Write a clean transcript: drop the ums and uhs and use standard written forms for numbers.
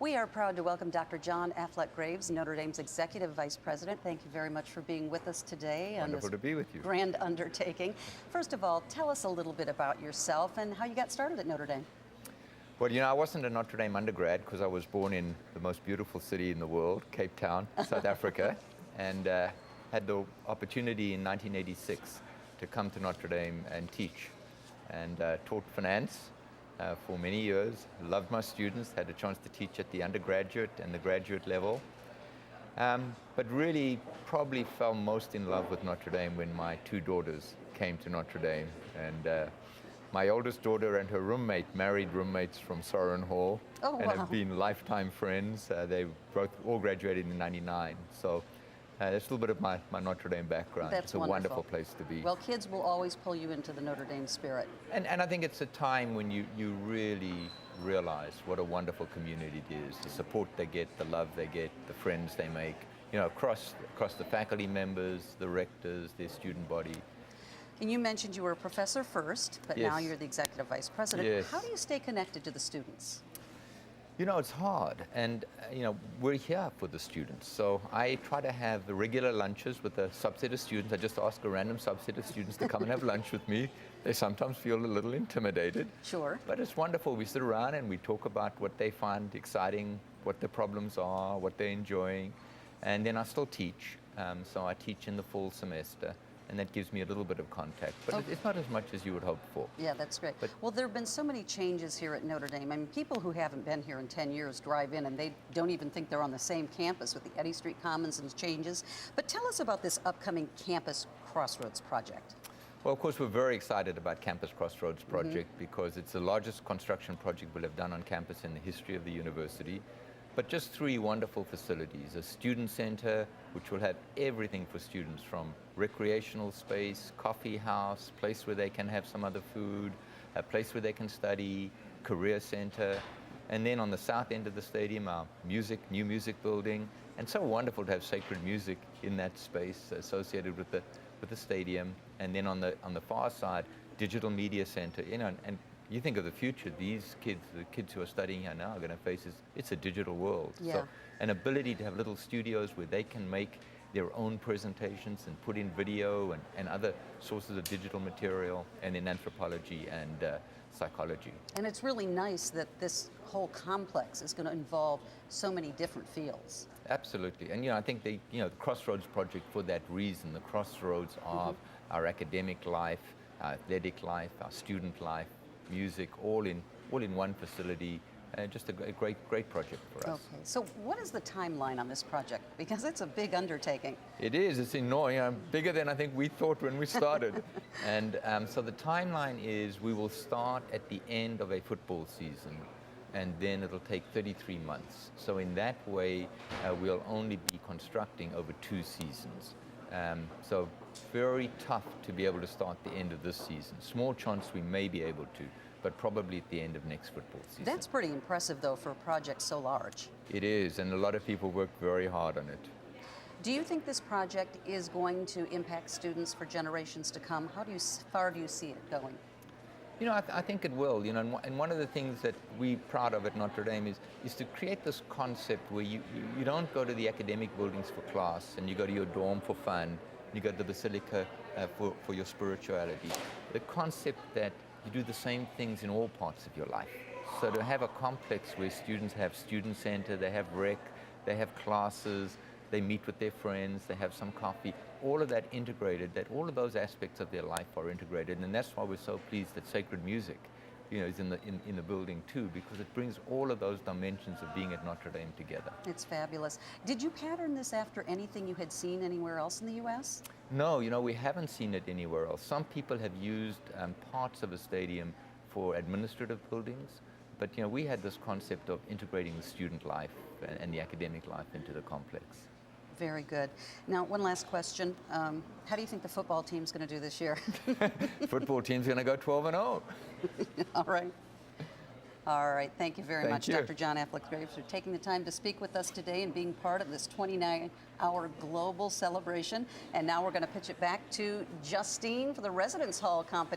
We are proud to welcome Dr. John Affleck-Graves, Notre Dame's Executive Vice President. Thank you very much for being with us today on this Wonderful to be with you. grand undertaking. First of all, tell us a little bit about yourself and how you got started at Notre Dame. Well, you know, I wasn't a Notre Dame undergrad because I was born in the most beautiful city in the world, Cape Town, South Africa, and had the opportunity in 1986 to come to Notre Dame and teach, and taught finance for many years. Loved my students, had a chance to teach at the undergraduate and the graduate level, but really probably fell most in love with Notre Dame when my two daughters came to Notre Dame. And my oldest daughter and her roommate married roommates from Soren Hall. Oh, and wow. have been lifetime friends. They both all graduated in '99. So that's a little bit of my Notre Dame background. That's it's a wonderful. wonderful place to be. Well, kids will always pull you into the Notre Dame spirit. And I think it's a time when you really realize what a wonderful community it is. The support they get, the love they get, the friends they make, you know, across the faculty members, the rectors, their student body. And you mentioned you were a professor first, but Yes. now you're the Executive Vice President. Yes. How do you stay connected to the students? You know, it's hard, and you know, we're here for the students. So I try to have the regular lunches with a subset of students. I just ask a random subset of students to come and have lunch with me. They sometimes feel a little intimidated. Sure. But it's wonderful. We sit around and we talk about what they find exciting, what the problems are, what they're enjoying. And then I still teach. So I teach in the fall semester, and that gives me a little bit of contact. But Okay. it's not as much as you would hope for. Yeah, that's great. But- Well, there have been so many changes here at Notre Dame. I mean, people who haven't been here in 10 years drive in and they don't even think they're on the same campus with the Eddy Street Commons and changes. But tell us about this upcoming Campus Crossroads project. Well, of course, we're very excited about Campus Crossroads project because it's the largest construction project we'll have done on campus in the history of the university. But just three wonderful facilities: a student center, which will have everything for students, from recreational space, coffee house, place where they can have some other food, a place where they can study, career center. And then on the south end of the stadium, our new music building. And so wonderful to have sacred music in that space associated with the stadium. And then on the far side, digital media center. You know, and you think of the future, these kids, the kids who are studying here now are going to face it's a digital world. Yeah. So an ability to have little studios where they can make their own presentations and put in video and other sources of digital material, and in anthropology and psychology. And it's really nice that this whole complex is going to involve so many different fields. Absolutely. And you know, I think the Crossroads project, for that reason, the crossroads of our academic life, our athletic life, our student life, music, all in one facility. Just a great project for us. Okay, so what is the timeline on this project? Because it's a big undertaking. It is. It's enormous. Bigger than I think we thought when we started. And so the timeline is we will start at the end of a football season, and then it'll take 33 months. So in that way, we'll only be constructing over 2 seasons. So very tough to be able to start the end of this season. Small chance we may be able to, but probably at the end of next football season. That's pretty impressive, though, for a project so large. It is, and a lot of people work very hard on it. Do you think this project is going to impact students for generations to come? How far do you see it going? You know, I think it will. You know, and one of the things that we're proud of at Notre Dame is to create this concept where you don't go to the academic buildings for class, and you go to your dorm for fun, you go to the basilica for your spirituality. The concept that you do the same things in all parts of your life. So to have a complex where students have student center, they have rec, they have classes, they meet with their friends, they have some coffee, all of that integrated, that all of those aspects of their life are integrated. And that's why we're so pleased that sacred music, you know, is in the building too, because it brings all of those dimensions of being at Notre Dame together. It's fabulous. Did you pattern this after anything you had seen anywhere else in the U.S.? No, you know, we haven't seen it anywhere else. Some people have used parts of a stadium for administrative buildings, but you know, we had this concept of integrating the student life and the academic life into the complex. Very good. Now, one last question. How do you think the football team's going to do this year? Football team's going to go 12-0. All right. All right. Thank you very much, you. Dr. John Affleck-Graves, for taking the time to speak with us today and being part of this 29-hour global celebration. And now we're going to pitch it back to Justine for the Residence Hall competition.